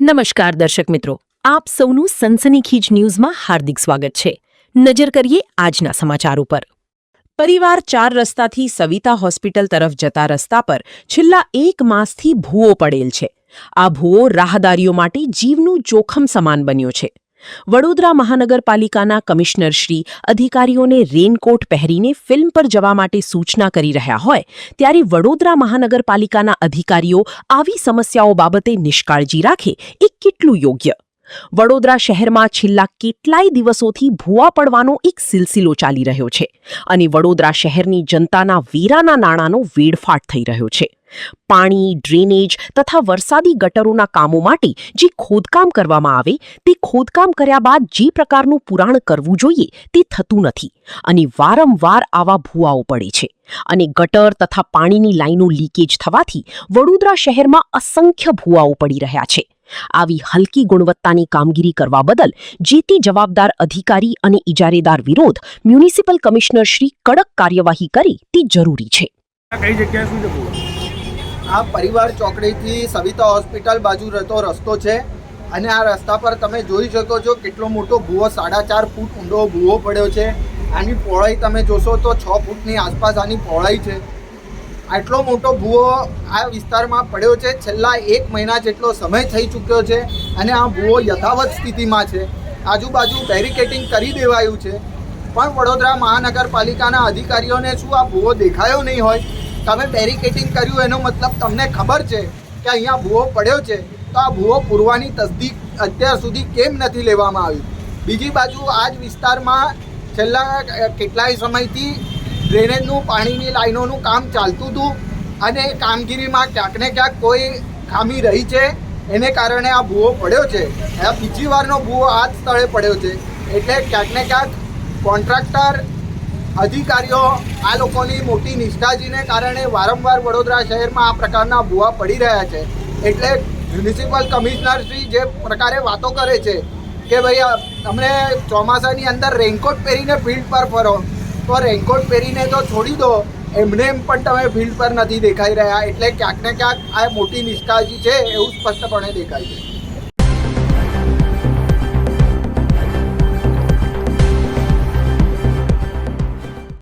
નમસ્કાર દર્શક મિત્રો, આપ સૌનું સનસનીખીજ ન્યૂઝમાં હાર્દિક સ્વાગત છે। નજર કરીએ આજના સમાચાર ઉપર। પરિવાર 4 રસ્તાથી સવિતા હોસ્પિટલ તરફ જતા રસ્તા પર છેલ્લા 1 માસથી ભૂવો પડેલ છે। આ ભૂવો રાહદારીઓ માટે જીવનું જોખમ સમાન બન્યો છે। વડોદરા મહાનગરપાલિકાના કમિશનર શ્રી અધિકારીઓને રેનકોટ પહેરીને ફિલ્મ પર જવા માટે સૂચના કરી રહ્યા હોય ત્યારે વડોદરા મહાનગરપાલિકાના અધિકારીઓ આવી સમસ્યાઓ બાબતે નિષ્કાળજી રાખે એ કેટલું યોગ્ય? વડોદરા શહેરમાં છેલ્લા કેટલાય દિવસોથી ભૂવા પડવાનો એક સિલસિલો ચાલી રહ્યો છે અને વડોદરા શહેરની જનતાના વેરાના નાણાંનો વેડફાટ થઈ રહ્યો છે। પાણી, ડ્રેનેજ તથા વરસાદી ગટરોના કામો માટે જે ખોદકામ કરવામાં આવે તે ખોદકામ કર્યા બાદ જે પ્રકારનું પુરાણ કરવું જોઈએ તે થતું નથી અને વારંવાર આવા ભૂવાઓ પડે છે અને ગટર તથા પાણીની લાઈનો લીકેજ થવાથી વડોદરા શહેરમાં અસંખ્ય ભૂવાઓ પડી રહ્યા છે। આવી હલકી ગુણવત્તાની કામગીરી કરવા બદલ જે તે જવાબદાર અધિકારી અને ઇજારેદાર વિરોધ મ્યુનિસિપલ કમિશનર શ્રી કડક કાર્યવાહી કરે તે જરૂરી છે। કઈ જગ્યાએ શું છે ભૂવો? આ પરિવાર ચોકડીથી સવિતા હોસ્પિટલ બાજુ રહેતો રસ્તો છે અને આ રસ્તા પર તમે જોઈ શકો છો કેટલો મોટો ભૂવો 4.5 ફૂટ ઊંડો ભૂવો પડ્યો છે। આની પહોળાઈ તમે જોશો તો 6 ફૂટની આસપાસ આની પહોળાઈ છે। આટલો મોટો ભૂવો આ વિસ્તારમાં પડ્યો છે। છેલ્લા 1 મહિના જેટલો સમય થઈ ચૂક્યો છે અને આ ભૂવો યથાવત સ્થિતિમાં છે। આજુબાજુ બેરિકેડિંગ કરી દેવાયું છે પણ વડોદરા મહાનગરપાલિકાના અધિકારીઓને શું આ ભૂવો દેખાયો નહીં હોય? તમે બેરિકેડિંગ કર્યું એનો મતલબ તમને ખબર છે કે અહીંયા ભૂવો પડ્યો છે, તો આ ભૂવો પૂરવાની તસદીક અત્યાર સુધી કેમ નથી લેવામાં આવી? બીજી બાજુ આ જ વિસ્તારમાં છેલ્લા કેટલાય સમયથી ડ્રેનેજનું પાણીની લાઈનોનું કામ ચાલતું હતું અને કામગીરીમાં ક્યાંક ને ક્યાંક કોઈ ખામી રહી છે, એને કારણે આ ભૂવો પડ્યો છે। આ બીજી વારનો ભૂવો આ જ સ્થળે પડ્યો છે એટલે ક્યાંક ને ક્યાંક કોન્ટ્રાક્ટર અધિકારીઓ આ લોકોની મોટી નિષ્ઠાજીને કારણે વારંવાર વડોદરા શહેરમાં આ પ્રકારના ભૂવા પડી રહ્યા છે। એટલે મ્યુનિસિપલ કમિશનર શ્રી જે પ્રકારે વાતો કરે છે કે ભાઈ તમને ચોમાસાની અંદર રેનકોટ પહેરીને ફિલ્ડ પર ફરો, તો રેનકોટ પહેરીને તો છોડી દો, એમને એમ પણ તમે ફિલ્ડ પર નથી દેખાઈ રહ્યા। એટલે ક્યાંક ને ક્યાંક આ મોટી નિષ્ઠાજી છે એવું સ્પષ્ટપણે દેખાય છે।